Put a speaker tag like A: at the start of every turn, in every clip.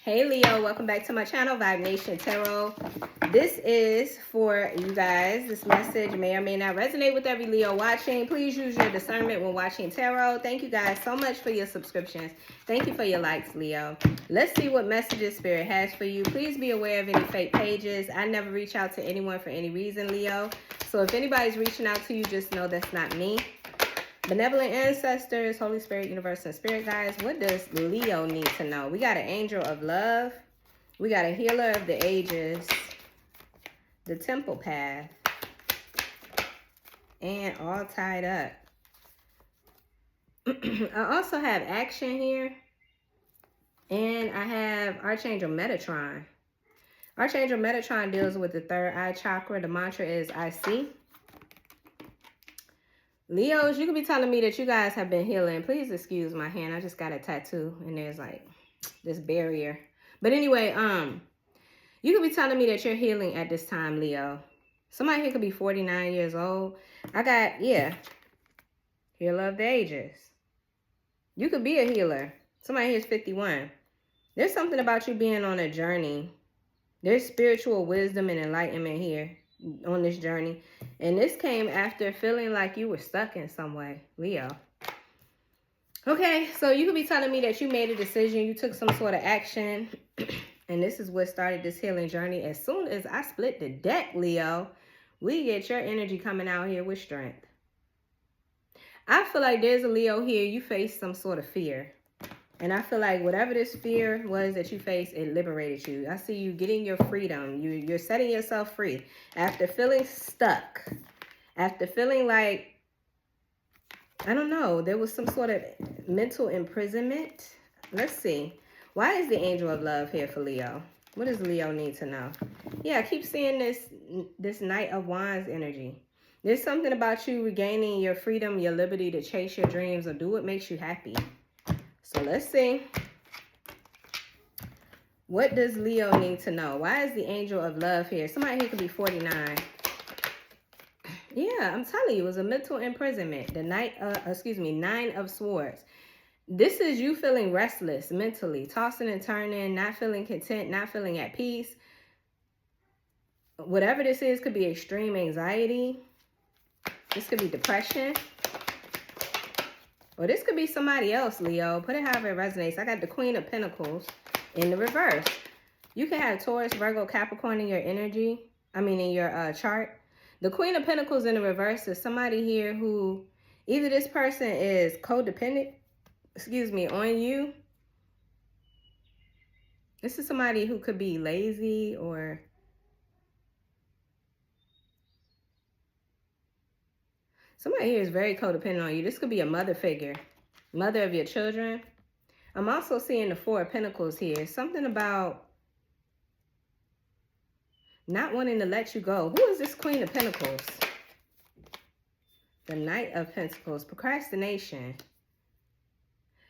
A: Hey Leo, welcome back to my channel, Vibe Nation Tarot. This is for you guys. This message may or may not resonate with every Leo watching. Please use your discernment when watching tarot. Thank you guys so much for your subscriptions. Thank you for your likes, Leo. Let's see what messages Spirit has for you. Please be aware of any fake pages. I never reach out to anyone for any reason, Leo. So if anybody's reaching out to you, just know that's not me. Benevolent ancestors, Holy Spirit, universe, and spirit guides, what does Leo need to know? We got an angel of love. We got a healer of the ages. The temple path. And all tied up. I also have action here. And I have Archangel Metatron. Archangel Metatron deals with the third eye chakra. The mantra is, I see. Leos, you could be telling me that you guys have been healing. Please excuse my hand. I just got a tattoo and there's like this barrier. But anyway, you could be telling me that you're healing at this time, Leo. Somebody here could be 49 years old. I got, yeah, healer of the ages. You could be a healer. Somebody here is 51. There's something about you being on a journey. There's spiritual wisdom and enlightenment here on this journey. And this came after feeling like you were stuck in some way, Leo. Okay, so you could be telling me that you made a decision, you took some sort of action, and this is what started this healing journey. As soon as I split the deck, Leo, we get your energy coming out here with strength. I feel like there's a Leo here, you face some sort of fear. And I feel like whatever this fear was that you faced, it liberated you. I see you getting your freedom. You're setting yourself free. After feeling stuck, after feeling like, I don't know, there was some sort of mental imprisonment. Let's see. Why is the angel of love here for Leo? What does Leo need to know? Yeah, I keep seeing this Knight of Wands energy. There's something about you regaining your freedom, your liberty to chase your dreams or do what makes you happy. So let's see. What does Leo need to know? Why is the angel of love here? Somebody here could be 49. Yeah, I'm telling you, it was a mental imprisonment. The Nine of Swords. This is you feeling restless mentally, tossing and turning, not feeling content, not feeling at peace. Whatever this is could be extreme anxiety. This could be depression. Or this could be somebody else, Leo. Put it however it resonates. I got the Queen of Pentacles in the reverse. You can have Taurus, Virgo, Capricorn in your energy. In your chart. The Queen of Pentacles in the reverse is somebody here who either this person is codependent, on you. This is somebody who could be lazy or somebody here is very codependent on you. This could be a mother figure, mother of your children. I'm also seeing the Four of Pentacles here. Something about not wanting to let you go. Who is this Queen of Pentacles? The Knight of Pentacles. Procrastination.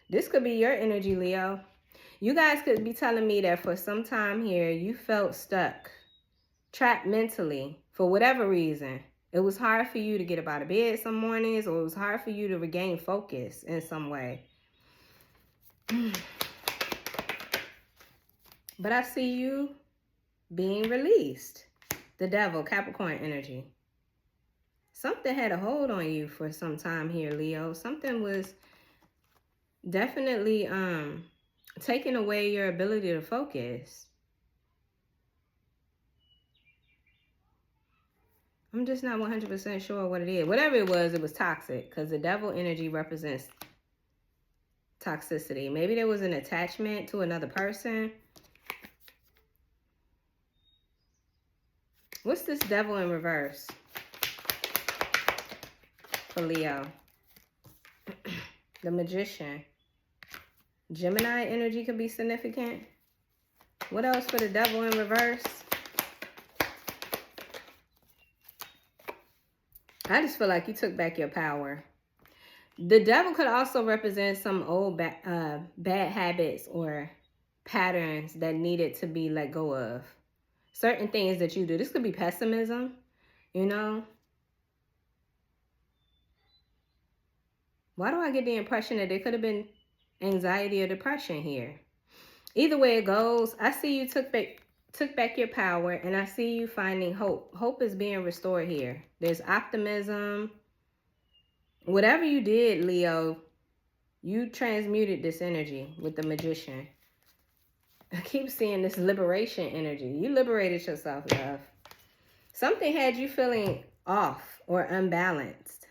A: This could be your energy, Leo. You guys could be telling me that for some time here, you felt stuck, trapped mentally, for whatever reason. It was hard for you to get up out of bed some mornings, or it was hard for you to regain focus in some way. But I see you being released. The Devil, Capricorn energy. Something had a hold on you for some time here, Leo. Something was definitely taking away your ability to focus. I'm just not 100% sure what it is. Whatever it was toxic, because the Devil energy represents toxicity. Maybe there was an attachment to another person. What's this Devil in reverse for Leo? The Magician. Gemini energy could be significant. What else for the Devil in reverse? I just feel like you took back your power. The Devil could also represent some old bad habits or patterns that needed to be let go of. Certain things that you do. This could be pessimism, you know. Why do I get the impression that there could have been anxiety or depression here? Either way it goes, I see you took back your power, and I see you finding hope. Hope is being restored here. There's optimism. Whatever you did, Leo, you transmuted this energy with the Magician. I keep seeing this liberation energy. You liberated yourself, love. Something had you feeling off or unbalanced.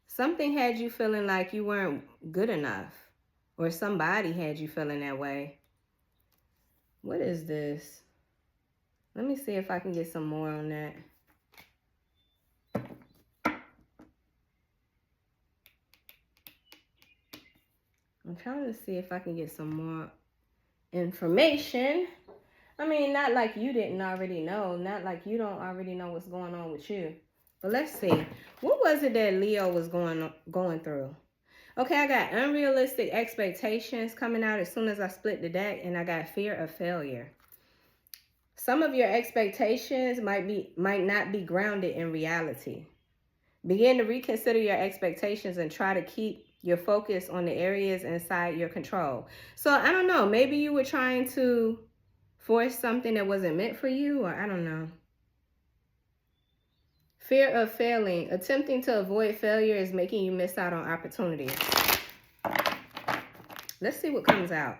A: Something had you feeling like you weren't good enough. Or somebody had you feeling that way. What is this? Let me see if I can get some more on that. I'm trying to see if I can get some more information. I mean, not like you didn't already know. Not like you don't already know what's going on with you. But let's see. What was it that Leo was going through? Okay, I got unrealistic expectations coming out as soon as I split the deck, and I got fear of failure. Some of your expectations might not be grounded in reality. Begin to reconsider your expectations and try to keep your focus on the areas inside your control. So I don't know, maybe you were trying to force something that wasn't meant for you, or I don't know. Fear of failing. Attempting to avoid failure is making you miss out on opportunities. Let's see what comes out.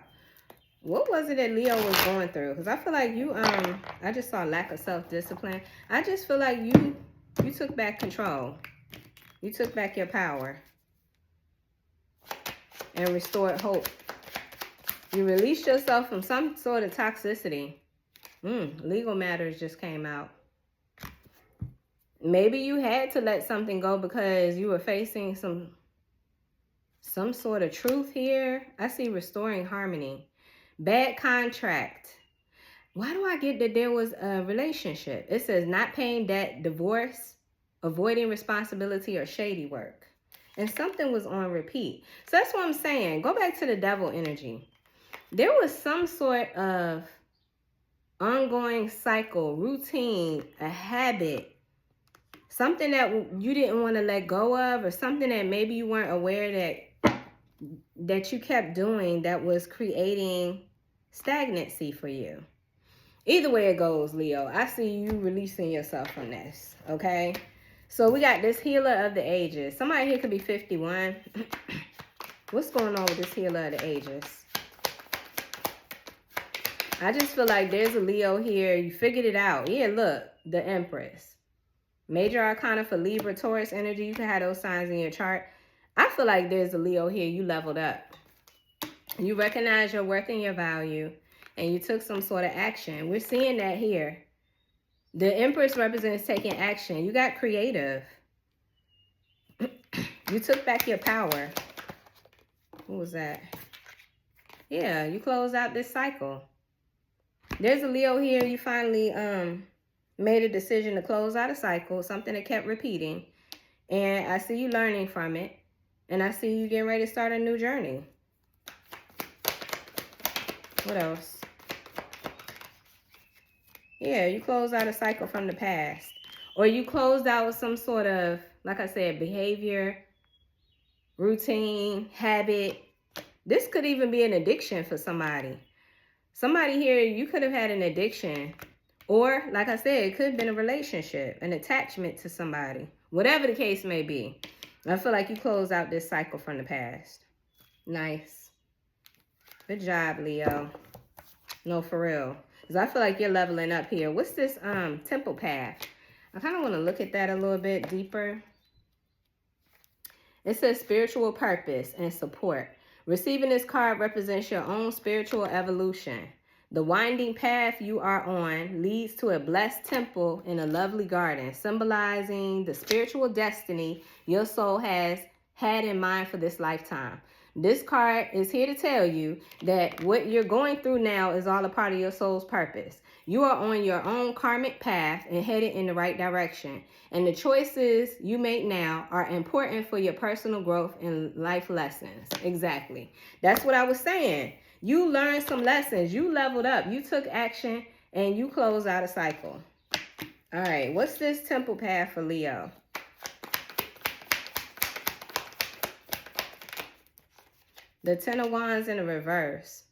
A: What was it that Leo was going through? Because I feel like you, I just saw lack of self-discipline. I just feel like you took back control. You took back your power and restored hope. You released yourself from some sort of toxicity. Legal matters just came out. Maybe you had to let something go because you were facing some sort of truth here. I see restoring harmony. Bad contract. Why do I get that there was a relationship? It says not paying debt, divorce, avoiding responsibility, or shady work. And something was on repeat. So that's what I'm saying. Go back to the devil energy. There was some sort of ongoing cycle, routine, a habit, something that you didn't want to let go of, or something that maybe you weren't aware that you kept doing that was creating stagnancy for you. Either way it goes, Leo, I see you releasing yourself from this, okay? So we got this healer of the ages. Somebody here could be 51. What's going on with this healer of the ages? I just feel like there's a Leo here. You figured it out. Yeah, look, the Empress. Major Arcana for Libra, Taurus energy. You can have those signs in your chart. I feel like there's a Leo here. You leveled up. You recognize your worth and your value, and you took some sort of action. We're seeing that here. The Empress represents taking action. You got creative. You took back your power. What was that? Yeah, you closed out this cycle. There's a Leo here. You finally made a decision to close out a cycle, something that kept repeating. And I see you learning from it. And I see you getting ready to start a new journey. What else? Yeah, you closed out a cycle from the past. Or you closed out with some sort of, like I said, behavior, routine, habit. This could even be an addiction for somebody. Somebody here, you could have had an addiction. Or, like I said, it could have been a relationship, an attachment to somebody. Whatever the case may be. I feel like you closed out this cycle from the past. Nice. Good job, Leo. No, for real. Because I feel like you're leveling up here. What's this temple path? I kind of want to look at that a little bit deeper. It says spiritual purpose and support. Receiving this card represents your own spiritual evolution. The winding path you are on leads to a blessed temple in a lovely garden, symbolizing the spiritual destiny your soul has had in mind for this lifetime. This card is here to tell you that what you're going through now is all a part of your soul's purpose. You are on your own karmic path and headed in the right direction. And the choices you make now are important for your personal growth and life lessons. Exactly. That's what I was saying. You learned some lessons. You leveled up. You took action and you closed out a cycle. All right. What's this temple path for Leo? The Ten of Wands in the reverse.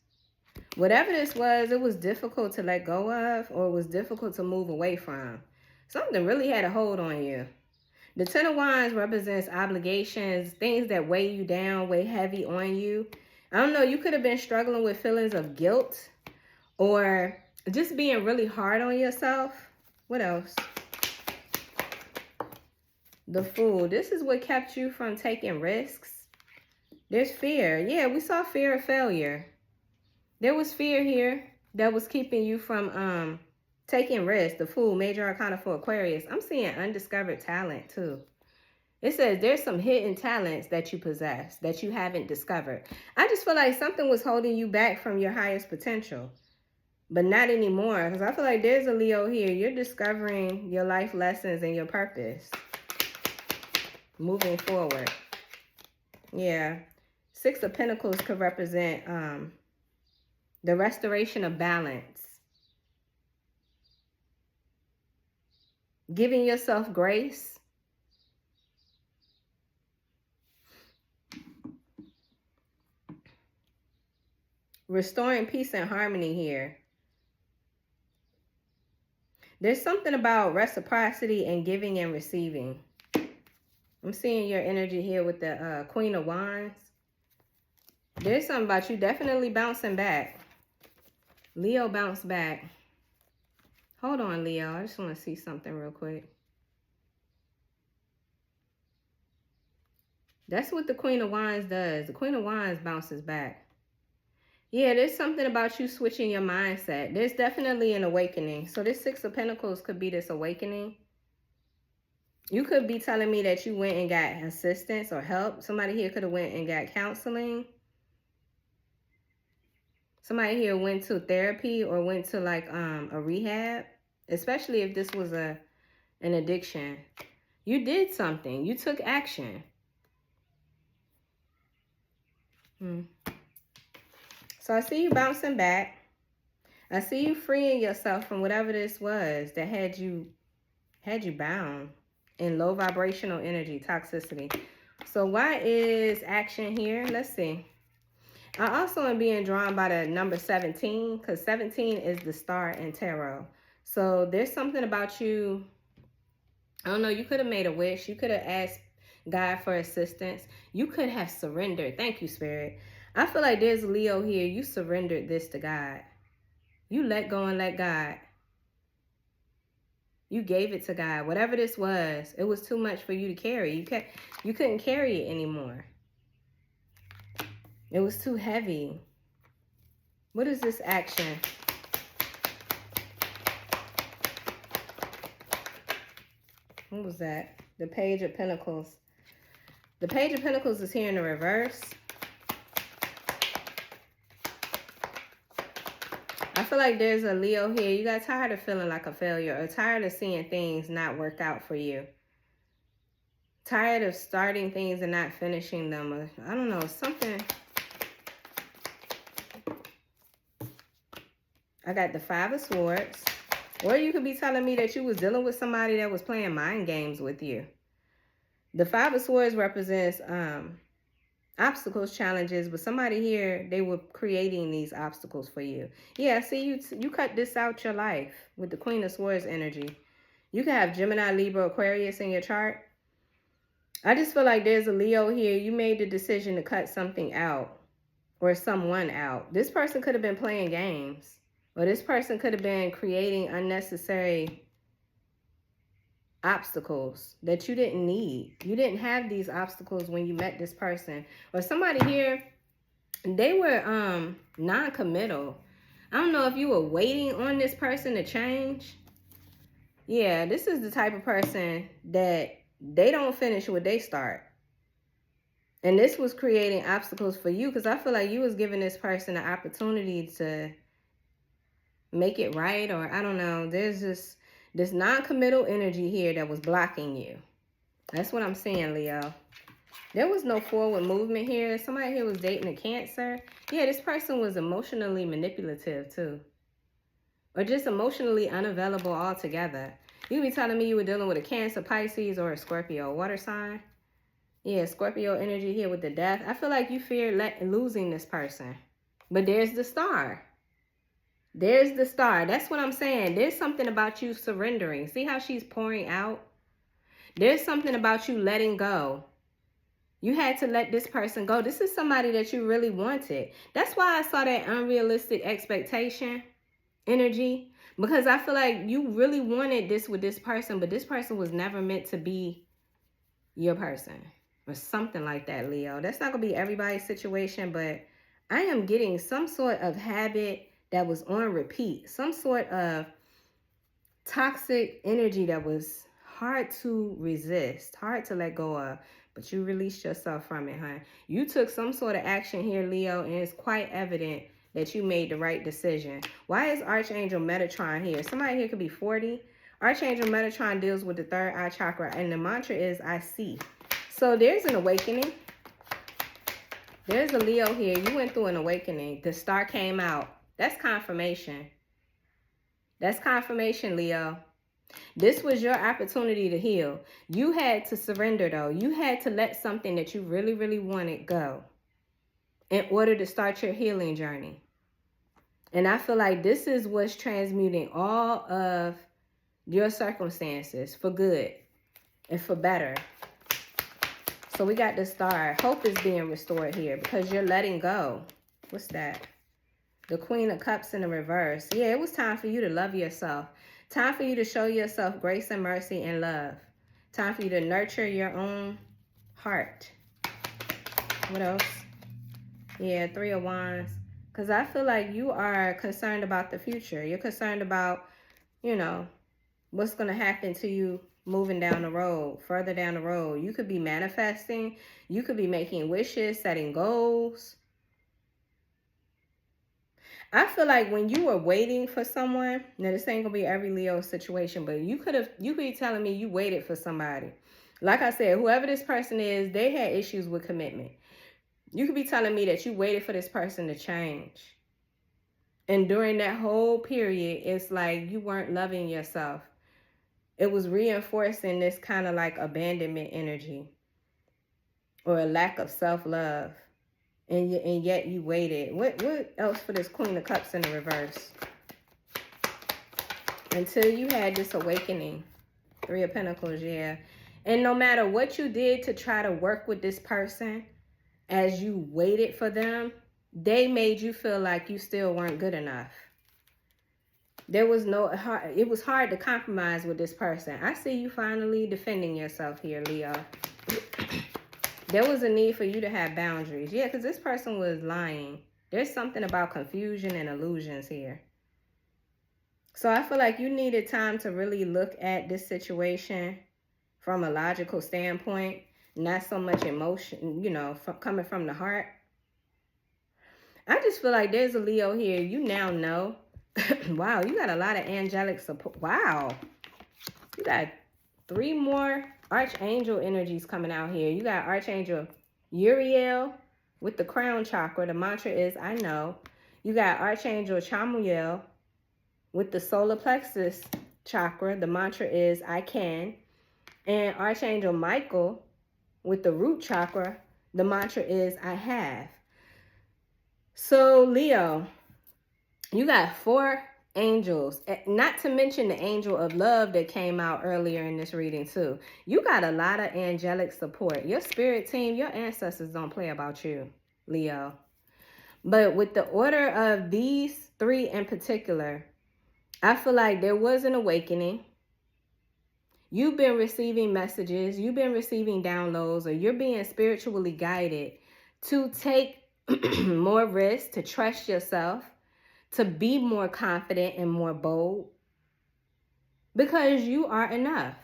A: Whatever this was, it was difficult to let go of, or it was difficult to move away from. Something really had a hold on you. The Ten of Wands represents obligations, things that weigh you down, weigh heavy on you. I don't know, you could have been struggling with feelings of guilt or just being really hard on yourself. What else? The Fool. This is what kept you from taking risks. There's fear. Yeah, we saw fear of failure. There was fear here that was keeping you from taking risks. The Fool, major arcana for Aquarius. I'm seeing undiscovered talent too. It says there's some hidden talents that you possess that you haven't discovered. I just feel like something was holding you back from your highest potential, but not anymore. Because I feel like there's a Leo here. You're discovering your life lessons and your purpose. Moving forward. Yeah. Six of Pentacles could represent the restoration of balance. Giving yourself grace. Restoring peace and harmony here. There's something about reciprocity and giving and receiving. I'm seeing your energy here with the Queen of Wands. There's something about you definitely bouncing back. Leo, bounce back. Hold on, Leo. I just want to see something real quick. That's what the Queen of Wands does. The Queen of Wands bounces back. Yeah, there's something about you switching your mindset. There's definitely an awakening. So this Six of Pentacles could be this awakening. You could be telling me that you went and got assistance or help. Somebody here could have went and got counseling. Somebody here went to therapy or went to like a rehab, especially if this was an addiction. You did something. You took action. So I see you bouncing back. I see you freeing yourself from whatever this was that had you bound in low vibrational energy, toxicity. So why is action here? Let's see. I also am being drawn by the number 17 because 17 is the star in tarot. So there's something about you. I don't know. You could have made a wish. You could have asked God for assistance. You could have surrendered. Thank you, Spirit. I feel like there's Leo here. You surrendered this to God. You let go and let God. You gave it to God. Whatever this was, it was too much for you to carry. You couldn't carry it anymore. It was too heavy. What is this action? What was that? The Page of Pentacles. The Page of Pentacles is here in the reverse. I feel like there's a Leo here. You got tired of feeling like a failure or tired of seeing things not work out for you. Tired of starting things and not finishing them. Or, I don't know, something. I got the Five of Swords. Or you could be telling me that you was dealing with somebody that was playing mind games with you. The Five of Swords represents obstacles, challenges, but somebody here, they were creating these obstacles for you. Yeah, see, you cut this out your life with the Queen of Swords energy. You can have Gemini, Libra, Aquarius in your chart. I just feel like there's a Leo here. You made the decision to cut something out or someone out. This person could have been playing games, or this person could have been creating unnecessary obstacles that you didn't need. You didn't have these obstacles when you met this person. Or somebody here, they were non-committal. I don't know if you were waiting on this person to change. Yeah, this is the type of person that they don't finish what they start. And this was creating obstacles for you because I feel like you was giving this person an opportunity to make it right, or I don't know. There's this non-committal energy here that was blocking you. That's what I'm seeing, Leo. There was no forward movement here. Somebody here was dating a Cancer. Yeah, this person was emotionally manipulative too. Or just emotionally unavailable altogether. You could be telling me you were dealing with a Cancer, Pisces, or a Scorpio water sign. Yeah, Scorpio energy here with the death. I feel like you fear losing this person. But there's the star. There's the star. That's what I'm saying. There's something about you surrendering. See how she's pouring out? There's something about you letting go. You had to let this person go. This is somebody that you really wanted. That's why I saw that unrealistic expectation energy. Because I feel like you really wanted this with this person, but this person was never meant to be your person. Or something like that, Leo. That's not going to be everybody's situation, but I am getting some sort of habit that was on repeat. Some sort of toxic energy that was hard to resist, hard to let go of, but you released yourself from it, huh? You took some sort of action here, Leo, and it's quite evident that you made the right decision. Why is Archangel Metatron here? Somebody here could be 40. Archangel Metatron deals with the third eye chakra, and the mantra is, I see. So there's an awakening. There's a Leo here. You went through an awakening. The star came out. That's confirmation. That's confirmation, Leo. This was your opportunity to heal. You had to surrender, though. You had to let something that you really, really wanted go in order to start your healing journey. And I feel like this is what's transmuting all of your circumstances for good and for better. So we got the star. Hope is being restored here because you're letting go. What's that? The Queen of Cups in the reverse. Yeah, it was time for you to love yourself. Time for you to show yourself grace and mercy and love. Time for you to nurture your own heart. What else? Yeah, Three of Wands. Because I feel like you are concerned about the future. You're concerned about, you know, what's going to happen to you moving down the road, further down the road. You could be manifesting. You could be making wishes, setting goals. I feel like when you were waiting for someone, now this ain't gonna be every Leo situation, but you could be telling me you waited for somebody. Like I said, whoever this person is, they had issues with commitment. You could be telling me that you waited for this person to change. And during that whole period, it's like you weren't loving yourself. It was reinforcing this kind of like abandonment energy or a lack of self-love. And yet you waited. What else for this Queen of Cups in the reverse? Until you had this awakening. Three of Pentacles, yeah. And no matter what you did to try to work with this person, as you waited for them, they made you feel like you still weren't good enough. There was it was hard to compromise with this person. I see you finally defending yourself here, Leo. There was a need for you to have boundaries. Yeah, because this person was lying. There's something about confusion and illusions here. So I feel like you needed time to really look at this situation from a logical standpoint, not so much emotion, you know, coming from the heart. I just feel like there's a Leo here. You now know. Wow, you got a lot of angelic support. Wow. You got 3 more Archangel energies coming out here. You got Archangel Uriel with the crown chakra. The mantra is, I know. You got Archangel Chamuel with the solar plexus chakra. The mantra is, I can. And Archangel Michael with the root chakra. The mantra is, I have. So, Leo, you got 4 angels, not to mention the angel of love that came out earlier in this reading too. You got a lot of angelic support. Your spirit team, your ancestors don't play about you, Leo. But with the order of these 3 in particular, I feel like there was an awakening. You've been receiving messages, you've been receiving downloads, or you're being spiritually guided to take more risks, to trust yourself, to be more confident and more bold, because you are enough.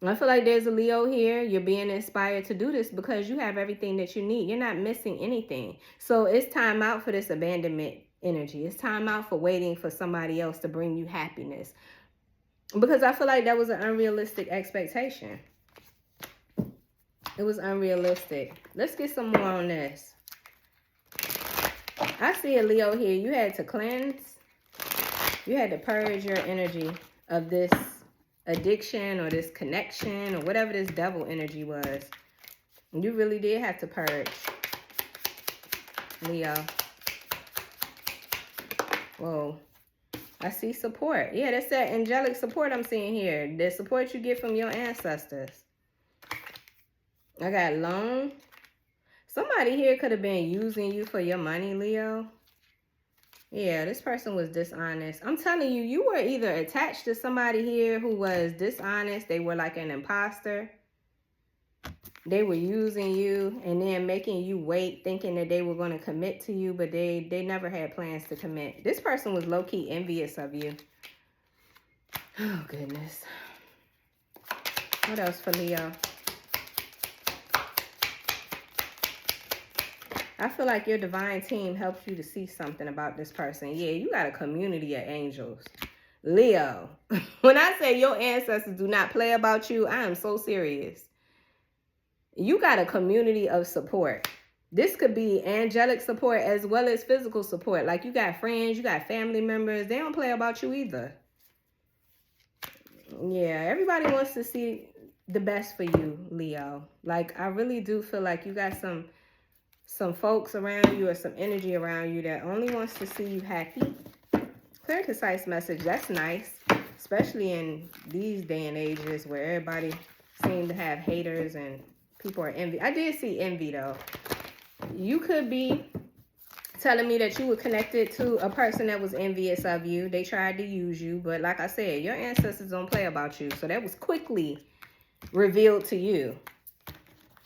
A: I feel like there's a Leo here. You're being inspired to do this because you have everything that you need. You're not missing anything. So it's time out for this abandonment energy. It's time out for waiting for somebody else to bring you happiness, because I feel like that was an unrealistic expectation. It was unrealistic. Let's get some more on this. I see a Leo here. You had to cleanse. You had to purge your energy of this addiction or this connection or whatever this devil energy was. You really did have to purge, Leo. Whoa. I see support. Yeah, that's that angelic support I'm seeing here. The support you get from your ancestors. I got loan. Somebody here could have been using you for your money, Leo. Yeah, this person was dishonest. I'm telling you, you were either attached to somebody here who was dishonest. They were like an imposter. They were using you and then making you wait, thinking that they were going to commit to you, but they never had plans to commit. This person was low-key envious of you. Oh, goodness. What else for Leo? I feel like your divine team helped you to see something about this person. Yeah, you got a community of angels. Leo, when I say your ancestors do not play about you, I am so serious. You got a community of support. This could be angelic support as well as physical support. Like you got friends, you got family members. They don't play about you either. Yeah, everybody wants to see the best for you, Leo. Like I really do feel like you got some folks around you or some energy around you that only wants to see you happy. Clear, concise message. That's nice. Especially in these day and ages where everybody seems to have haters and people are envy. I did see envy though. You could be telling me that you were connected to a person that was envious of you. They tried to use you. But like I said, your ancestors don't play about you. So that was quickly revealed to you.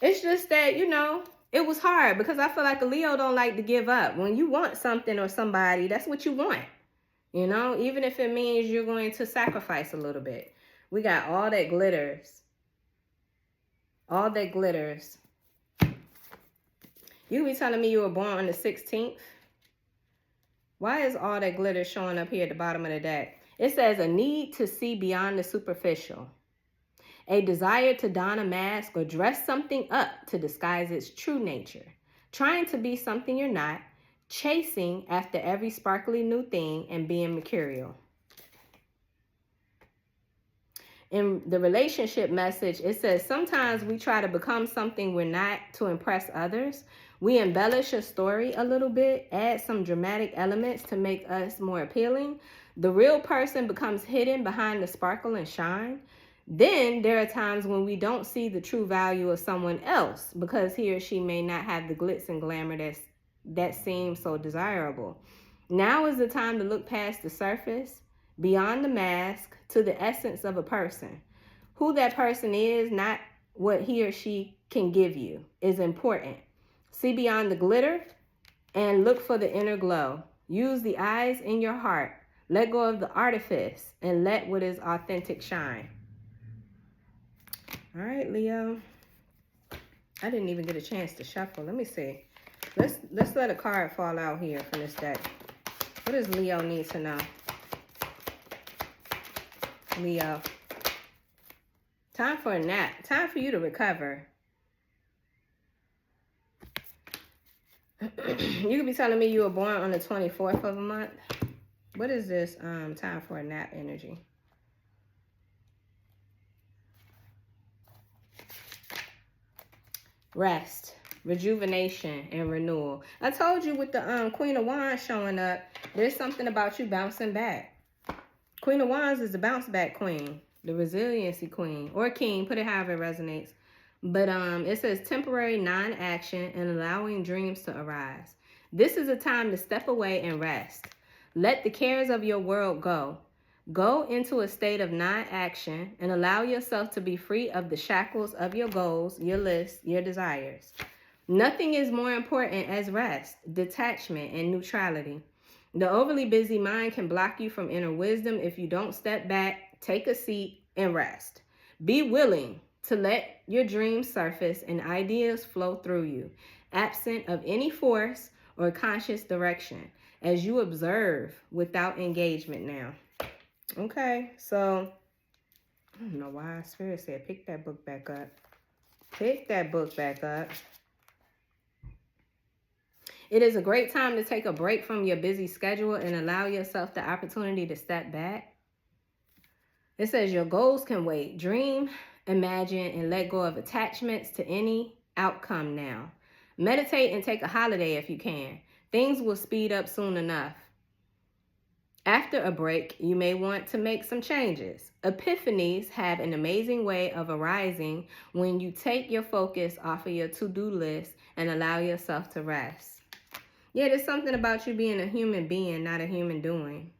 A: It's just that, you know, it was hard because I feel like a Leo don't like to give up. When you want something or somebody, that's what you want. You know, even if it means you're going to sacrifice a little bit. We got all that glitters. All that glitters. You be telling me you were born on the 16th? Why is all that glitter showing up here at the bottom of the deck? It says a need to see beyond the superficial. A desire to don a mask or dress something up to disguise its true nature. Trying to be something you're not. Chasing after every sparkly new thing and being mercurial. In the relationship message, it says sometimes we try to become something we're not to impress others. We embellish a story a little bit, add some dramatic elements to make us more appealing. The real person becomes hidden behind the sparkle and shine. Then there are times when we don't see the true value of someone else because he or she may not have the glitz and glamour that seems so desirable. Now is the time to look past the surface, beyond the mask, to the essence of a person. Who that person is, not what he or she can give you, is important. See beyond the glitter and look for the inner glow. Use the eyes in your heart. Let go of the artifice and let what is authentic shine. All right, Leo. I didn't even get a chance to shuffle. Let me see. Let's let a card fall out here from this deck. What does Leo need to know? Leo. Time for a nap. Time for you to recover. You could be telling me you were born on the 24th of a month. What is this time for a nap energy? Rest, rejuvenation, and renewal. I told you with the Queen of Wands showing up, there's something about you bouncing back. Queen of Wands is the bounce back queen, the resiliency queen, or king, put it however it resonates. But it says temporary non-action and allowing dreams to arise. This is a time to step away and rest. Let the cares of your world go. Go into a state of non-action and allow yourself to be free of the shackles of your goals, your lists, your desires. Nothing is more important as rest, detachment, and neutrality. The overly busy mind can block you from inner wisdom if you don't step back, take a seat, and rest. Be willing to let your dreams surface and ideas flow through you, absent of any force or conscious direction, as you observe without engagement now. Okay, so I don't know why Spirit said pick that book back up. Pick that book back up. It is a great time to take a break from your busy schedule and allow yourself the opportunity to step back. It says your goals can wait. Dream, imagine, and let go of attachments to any outcome now. Meditate and take a holiday if you can. Things will speed up soon enough. After a break, you may want to make some changes. Epiphanies have an amazing way of arising when you take your focus off of your to-do list and allow yourself to rest. Yeah, there's something about you being a human being, not a human doing.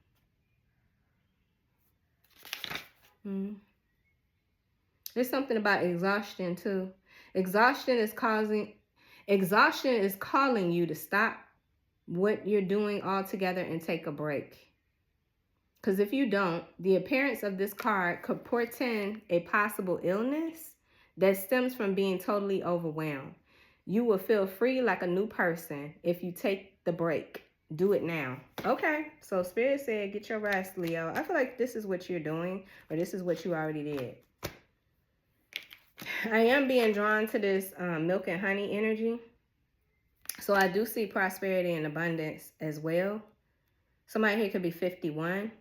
A: There's something about exhaustion too. Exhaustion is calling you to stop what you're doing altogether and take a break. Because if you don't, the appearance of this card could portend a possible illness that stems from being totally overwhelmed. You will feel free like a new person if you take the break. Do it now. Okay, so Spirit said get your rest, Leo. I feel like this is what you're doing, or this is what you already did. I am being drawn to this milk and honey energy. So I do see prosperity and abundance as well. Somebody here could be 51.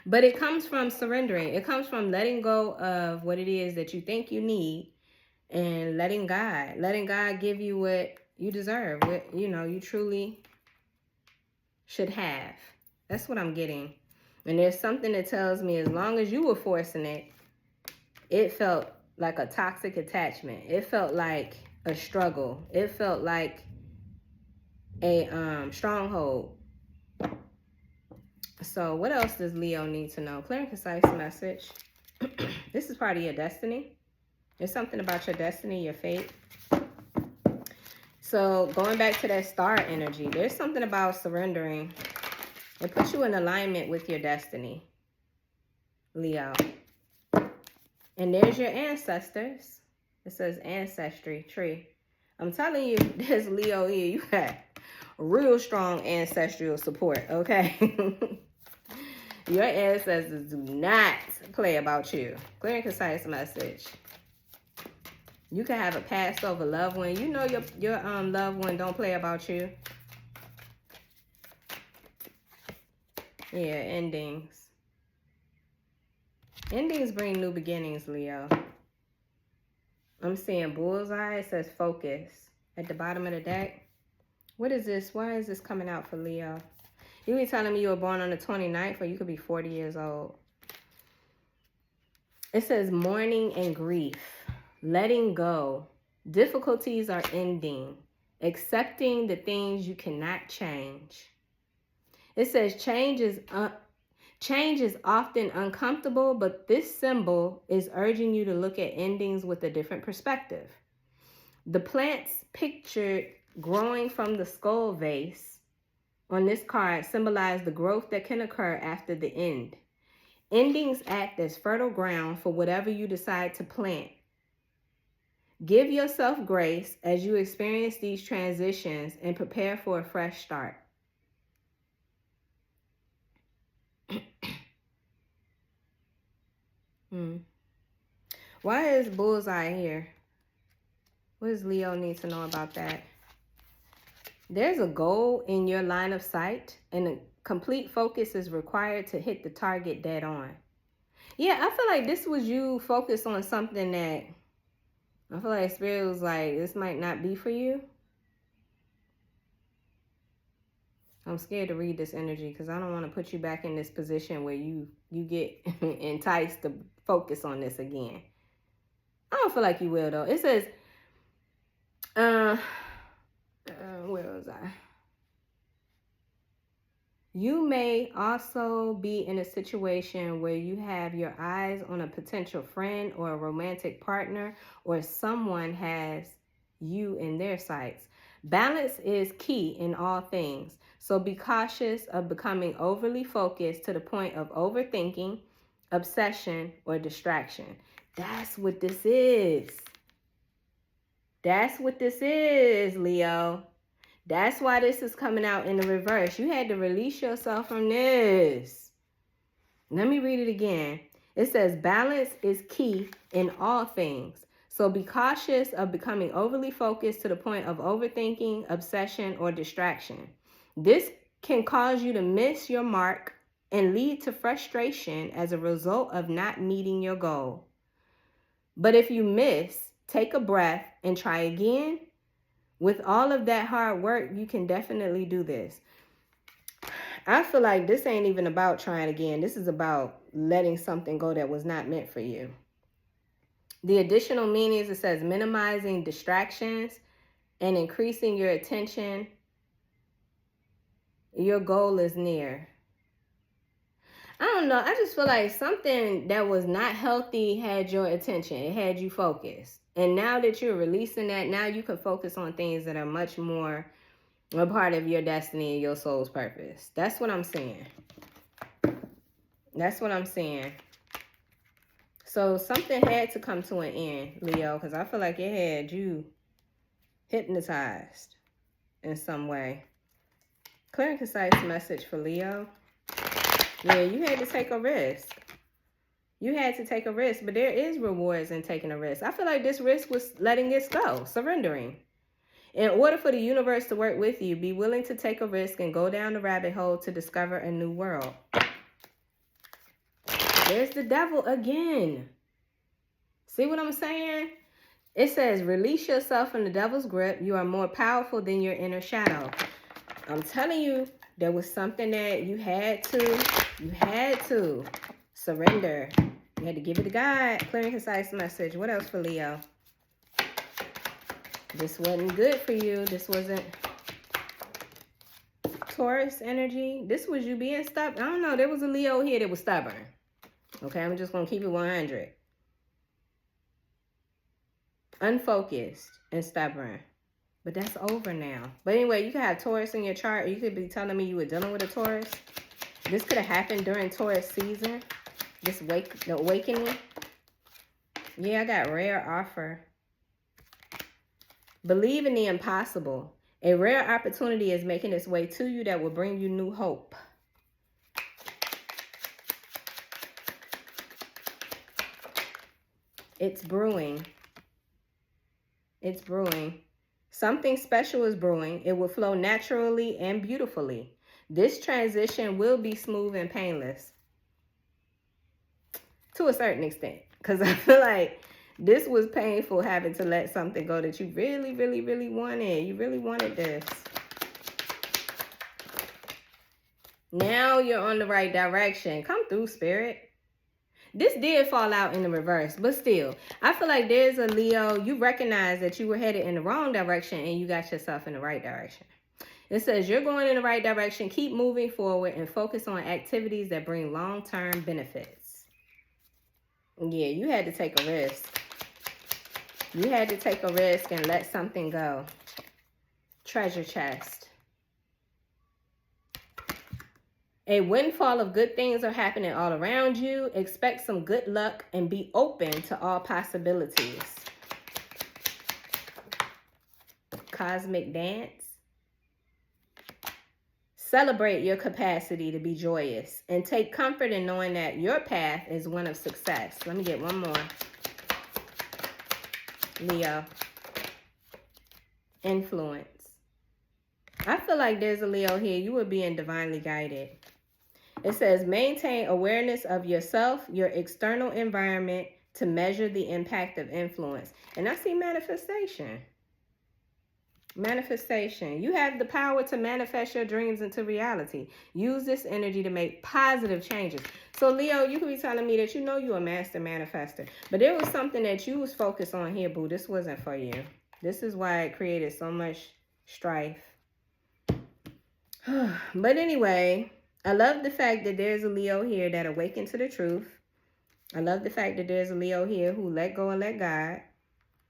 A: But it comes from surrendering. It comes from letting go of what it is that you think you need and letting God give you what you deserve, what you truly should have. That's what I'm getting. And there's something that tells me as long as you were forcing it, it felt like a toxic attachment. It felt like a struggle. It felt like a stronghold. So what else does Leo need to know? Clear and concise message. This is part of your destiny. There's something about your destiny, your fate. So going back to that star energy, there's something about surrendering. It puts you in alignment with your destiny, Leo. And there's your ancestors. It says ancestry tree. I'm telling you, this Leo here, you got real strong ancestral support, okay? Your ancestors do not play about you. Clear and concise message. You can have a passed over loved one. You know your loved one don't play about you. Yeah, endings. Endings bring new beginnings, Leo. I'm seeing bullseye. It says focus at the bottom of the deck. What is this? Why is this coming out for Leo? You be telling me you were born on the 29th, or you could be 40 years old. It says mourning and grief, letting go. Difficulties are ending, accepting the things you cannot change. It says change is often uncomfortable, but this symbol is urging you to look at endings with a different perspective. The plants pictured growing from the skull vase on this card symbolize the growth that can occur after the end. Endings act as fertile ground for whatever you decide to plant. Give yourself grace as you experience these transitions and prepare for a fresh start. Why is bullseye here? What does Leo need to know about that? There's a goal in your line of sight, and a complete focus is required to hit the target dead on. Yeah, I feel like this was you focused on something that I feel like Spirit was like, this might not be for you. I'm scared to read this energy because I don't want to put you back in this position where you get enticed to focus on this again. I don't feel like you will, though. It says, where was I? You may also be in a situation where you have your eyes on a potential friend or a romantic partner, or someone has you in their sights. Balance is key in all things, so be cautious of becoming overly focused to the point of overthinking, obsession, or distraction. That's what this is. That's what this is, Leo. That's why this is coming out in the reverse. You had to release yourself from this. Let me read it again. It says balance is key in all things. So be cautious of becoming overly focused to the point of overthinking, obsession, or distraction. This can cause you to miss your mark and lead to frustration as a result of not meeting your goal. But if you miss, take a breath, and try again. With all of that hard work, you can definitely do this. I feel like this ain't even about trying again. This is about letting something go that was not meant for you. The additional meanings, it says minimizing distractions and increasing your attention. Your goal is near. I don't know. I just feel like something that was not healthy had your attention. It had you focused. And now that you're releasing that, now you can focus on things that are much more a part of your destiny and your soul's purpose. That's what I'm saying. That's what I'm saying. So something had to come to an end, Leo, because I feel like it had you hypnotized in some way. Clear and concise message for Leo. Yeah, you had to take a risk. You had to take a risk, but there is rewards in taking a risk. I feel like this risk was letting this go, surrendering. In order for the universe to work with you, be willing to take a risk and go down the rabbit hole to discover a new world. There's the devil again. See what I'm saying? It says, release yourself from the devil's grip. You are more powerful than your inner shadow. I'm telling you, there was something that you had to surrender. You had to give it to God. Clear and concise message. What else for Leo? This wasn't good for you. This wasn't Taurus energy. This was you being stubborn. I don't know. There was a Leo here that was stubborn. Okay, I'm just going to keep it 100. Unfocused and stubborn. But that's over now. But anyway, you could have Taurus in your chart. Or you could be telling me you were dealing with a Taurus. This could have happened during Taurus season. The awakening. Yeah, I got rare offer. Believe in the impossible. A rare opportunity is making its way to you that will bring you new hope. It's brewing. It's brewing. Something special is brewing. It will flow naturally and beautifully. This transition will be smooth and painless. To a certain extent. Because I feel like this was painful, having to let something go that you really, really, really wanted. You really wanted this. Now you're on the right direction. Come through, Spirit. This did fall out in the reverse, but still, I feel like there's a Leo. You recognize that you were headed in the wrong direction and you got yourself in the right direction. It says you're going in the right direction. Keep moving forward and focus on activities that bring long-term benefits. Yeah, you had to take a risk. You had to take a risk and let something go. Treasure chest. A windfall of good things are happening all around you. Expect some good luck and be open to all possibilities. Cosmic dance. Celebrate your capacity to be joyous and take comfort in knowing that your path is one of success. Let me get one more. Leo. Influence. I feel like there's a Leo here. You were being divinely guided. It says maintain awareness of yourself, your external environment to measure the impact of influence. And I see manifestation. Manifestation. You have the power to manifest your dreams into reality. Use this energy to make positive changes. So Leo, you could be telling me that you know you're a master manifester. But there was something that you was focused on here, boo. This wasn't for you. This is why it created so much strife. But anyway, I love the fact that there's a Leo here that awakened to the truth. I love the fact that there's a Leo here who let go and let God.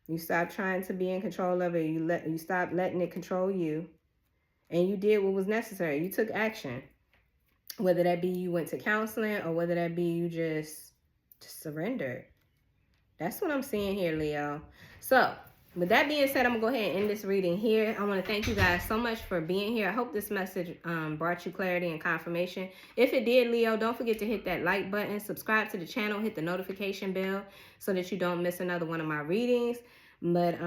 A: You stop trying to be in control of it. You stop letting it control you. And you did what was necessary. You took action. Whether that be you went to counseling or whether that be you just surrendered. That's what I'm seeing here, Leo. So, with that being said, I'm going to go ahead and end this reading here. I want to thank you guys so much for being here. I hope this message brought you clarity and confirmation. If it did, Leo, don't forget to hit that like button, subscribe to the channel, hit the notification bell so that you don't miss another one of my readings. But,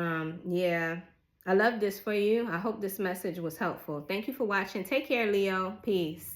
A: yeah, I love this for you. I hope this message was helpful. Thank you for watching. Take care, Leo. Peace.